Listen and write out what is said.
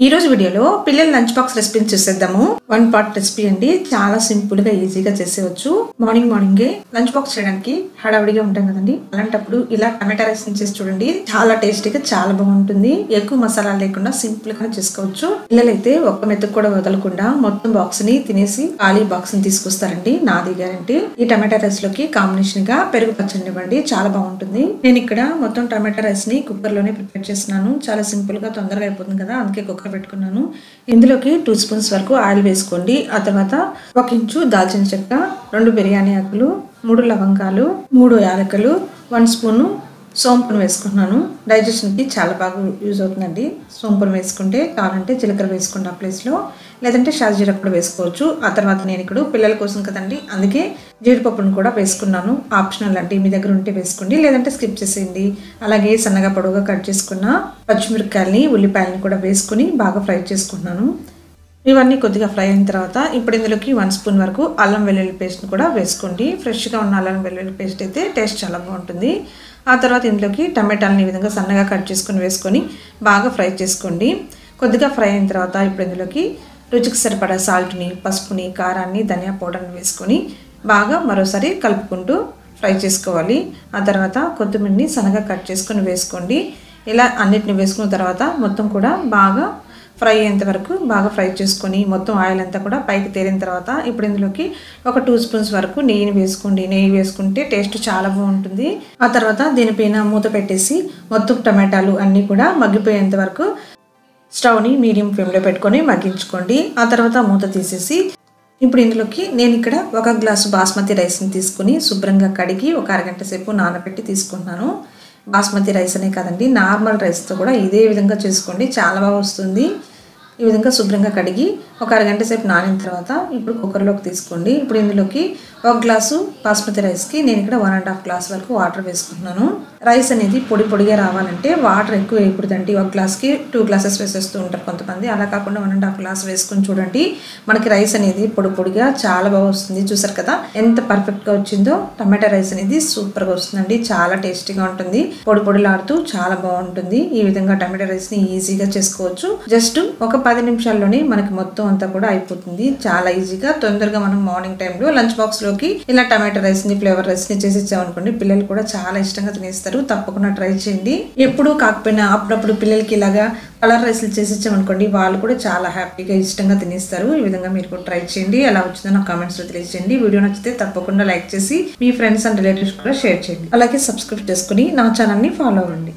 ఈ రోజు వీడియోలో పిల్లల లంచ్ బాక్స్ రెసిపీని చూసేద్దాము. వన్ పార్ట్ రెసిపీ అండి. చాలా సింపుల్ గా ఈజీగా చేసేవచ్చు. మార్నింగే లంచ్ బాక్స్ చేయడానికి హడావిడిగా ఉంటాం కదండి. అలాంటప్పుడు ఇలా టమాటా రైస్ చేసి చూడండి. చాలా టేస్టీగా చాలా బాగుంటుంది. ఎక్కువ మసాలాలు లేకుండా సింపుల్ గా చేసుకోవచ్చు. పిల్లలైతే ఒక్క మెతుకు కూడా వదలకుండా మొత్తం బాక్స్ ని తినేసి ఖాళీ బాక్స్ ని తీసుకొస్తారండి. నాది గ్యారంటీ. ఈ టమాటా రైస్ లోకి కాంబినేషన్ గా పెరుగు పచ్చడి ఇవ్వండి, చాలా బాగుంటుంది. నేను ఇక్కడ మొత్తం టమాటా రైస్ ని కుక్కర్ లోనే ప్రిపేర్ చేస్తున్నాను. చాలా సింపుల్ గా తొందరగా అయిపోతుంది కదా, అందుకే కుక్కర్ పెట్టుకున్నాను. ఇందులోకి 2 స్పూన్స్ వరకు ఆయిల్ వేసుకోండి. ఆ తర్వాత 1 ఇంచు దాల్చిన చెక్క, 2 బిర్యానీ ఆకులు, 3 లవంగాలు, 3 యాలకులు, 1 స్పూను సోంపును వేసుకున్నాను. డైజెషన్కి చాలా బాగా యూజ్ అవుతుందండి. సోంపును వేసుకుంటే కావాలంటే జీలకర్ర వేసుకోండి ఆ ప్లేస్లో, లేదంటే షాజీరా కూడా వేసుకోవచ్చు. ఆ తర్వాత నేను ఇక్కడ పిల్లల కోసం కదండి, అందుకే జీడిపప్పును కూడా వేసుకున్నాను. ఆప్షనల్ అండి, మీ దగ్గర ఉంటే వేసుకోండి, లేదంటే స్కిప్ చేసేయండి. అలాగే సన్నగా పొడవుగా కట్ చేసుకున్న పచ్చిమిరపకాయలని, ఉల్లిపాయలని కూడా వేసుకుని బాగా ఫ్రై చేసుకున్నాను. ఇవన్నీ కొద్దిగా ఫ్రై అయిన తర్వాత ఇప్పుడు ఇందులోకి 1 స్పూన్ వరకు అల్లం వెల్లుల్లి పేస్ట్ని కూడా వేసుకోండి. ఫ్రెష్గా ఉన్న అల్లం వెల్లుల్లి పేస్ట్ అయితే టేస్ట్ చాలా బాగుంటుంది. ఆ తర్వాత ఇందులోకి టమాటాలని ఈ విధంగా సన్నగా కట్ చేసుకుని వేసుకొని బాగా ఫ్రై చేసుకోండి. కొద్దిగా ఫ్రై అయిన తర్వాత ఇప్పుడు ఇందులోకి రుచికి సరిపడా సాల్ట్ని, పసుపుని, కారాన్ని, ధనియా పౌడర్ని వేసుకొని బాగా మరోసారి కలుపుకుంటూ ఫ్రై చేసుకోవాలి. ఆ తర్వాత కొత్తిమీరని సన్నగా కట్ చేసుకొని వేసుకోండి. ఇలా అన్నిటిని వేసుకున్న తర్వాత మొత్తం కూడా బాగా ఫ్రై అయ్యేంత వరకు బాగా ఫ్రై చేసుకొని మొత్తం ఆయిల్ అంతా కూడా పైకి తేలిన తర్వాత ఇప్పుడు ఇందులోకి ఒక 2 స్పూన్స్ వరకు నెయ్యిని వేసుకోండి. నెయ్యి వేసుకుంటే టేస్ట్ చాలా బాగుంటుంది. ఆ తర్వాత దీనిపైన మూత పెట్టేసి మొత్తం టమాటాలు అన్నీ కూడా మగ్గిపోయేంత వరకు స్టవ్ని మీడియం ఫ్లేమ్లో పెట్టుకొని మగ్గించుకోండి. ఆ తర్వాత మూత తీసేసి ఇప్పుడు ఇందులోకి నేను ఇక్కడ 1 గ్లాసు బాస్మతి రైస్ని తీసుకుని శుభ్రంగా కడిగి ఒక అరగంట సేపు నానబెట్టి తీసుకుంటున్నాను. బాస్మతి రైస్ అనే కాదండి, నార్మల్ రైస్తో కూడా ఇదే విధంగా చేసుకోండి, చాలా బాగా వస్తుంది. ఈ విధంగా శుభ్రంగా కడిగి ఒక అరగంట సేపు నానిన తర్వాత ఇప్పుడు కుక్కర్లోకి తీసుకోండి. ఇప్పుడు ఇందులోకి 1 గ్లాసు బాస్మతి రైస్కి నేను ఇక్కడ 1.5 గ్లాస్ వరకు వాటర్ వేసుకుంటున్నాను. రైస్ అనేది పొడి పొడిగా రావాలంటే వాటర్ ఎక్కువ వేయకూడదండి. 1 గ్లాస్కి 2 గ్లాసెస్ వేసేస్తూ ఉంటారు కొంతమంది. అలా కాకుండా 1.5 గ్లాస్ వేసుకొని చూడండి. మనకి రైస్ అనేది పొడి పొడిగా చాలా బాగా వస్తుంది. చూసారు కదా ఎంత పర్ఫెక్ట్గా వచ్చిందో. టమాటా రైస్ అనేది సూపర్గా వస్తుందండి, చాలా టేస్టీగా ఉంటుంది. పొడి పొడిలాడుతూ చాలా బాగుంటుంది. ఈ విధంగా టమాటా రైస్ని ఈజీగా చేసుకోవచ్చు. జస్ట్ ఒక 10 నిమిషాల్లోనే మనకి మొత్తం అంతా కూడా అయిపోతుంది. చాలా ఈజీగా తొందరగా మనం మార్నింగ్ టైంలో లంచ్ బాక్స్ లోకి ఇలా టమాటా రైస్ ని, ఫ్లేవర్ రైస్ ని చేసి ఇచ్చామనుకోండి, పిల్లలు కూడా చాలా ఇష్టంగా తినేస్తారు. తప్పకుండా ట్రై చేయండి. ఎప్పుడు కాకపోయినా అప్పుడప్పుడు పిల్లలకి ఇలాగా కలర్ రైస్లు చేసి ఇచ్చామనుకోండి, వాళ్ళు కూడా చాలా హ్యాపీగా ఇష్టంగా తినేస్తారు. ఈ విధంగా మీరు కూడా ట్రై చేయండి. ఎలా వచ్చిందో నాకు కామెంట్స్ లో తెలియజేయండి. వీడియో నచ్చితే తప్పకుండా లైక్ చేసి మీ ఫ్రెండ్స్ అండ్ రిలేటివ్స్ కూడా షేర్ చేయండి. అలాగే సబ్స్క్రైబ్ చేసుకుని నా ఛానల్ ని ఫాలో అవ్వండి.